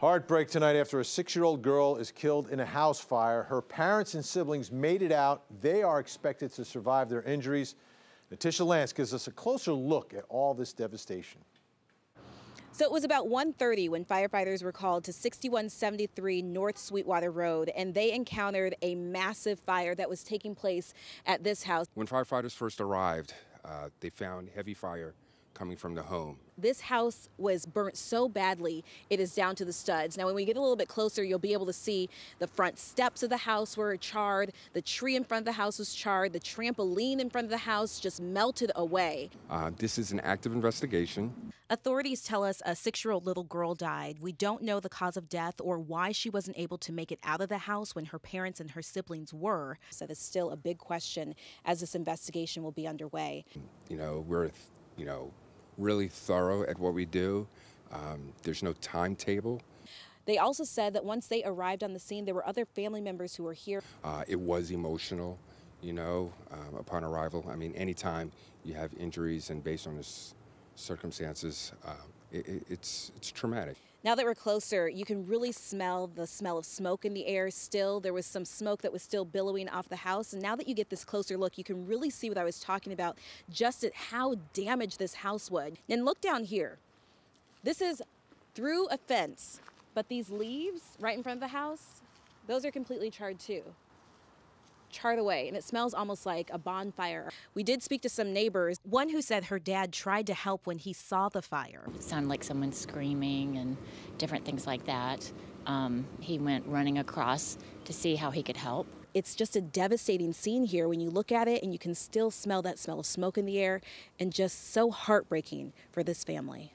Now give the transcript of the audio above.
Heartbreak tonight after a 6-year-old girl is killed in a house fire. Her parents and siblings made it out. They are expected to survive their injuries. Natisha Lance gives us a closer look at all this devastation. So it was about 1:30 when firefighters were called to 6173 North Sweetwater Road, and they encountered a massive fire that was taking place at this house. When firefighters first arrived, they found heavy fire coming from the home. This house was burnt so badly, it is down to the studs. Now, when we get a little bit closer, you'll be able to see the front steps of the house were charred, the tree in front of the house was charred, the trampoline in front of the house just melted away. This is an active investigation. Authorities tell us a 6-year-old little girl died. We don't know the cause of death or why she wasn't able to make it out of the house when her parents and her siblings were. So that's still a big question as this investigation will be underway. We're, really thorough at what we do. There's no timetable. They also said that once they arrived on the scene, there were other family members who were here. It was emotional, upon arrival. I mean, anytime you have injuries and based on the circumstances, it's traumatic. Now that we're closer, you can really smell the smell of smoke in the air still. There was some smoke that was still billowing off the house. And now that you get this closer look, you can really see what I was talking about, just at how damaged this house was. And look down here. This is through a fence, but these leaves right in front of the house, those are completely charred too. Charred away, and it smells almost like a bonfire. We did speak to some neighbors, one who said her dad tried to help when he saw the fire. It sounded like someone screaming and different things like that. He went running across to see how he could help. It's just a devastating scene here when you look at it, and you can still smell that smell of smoke in the air, and just so heartbreaking for this family.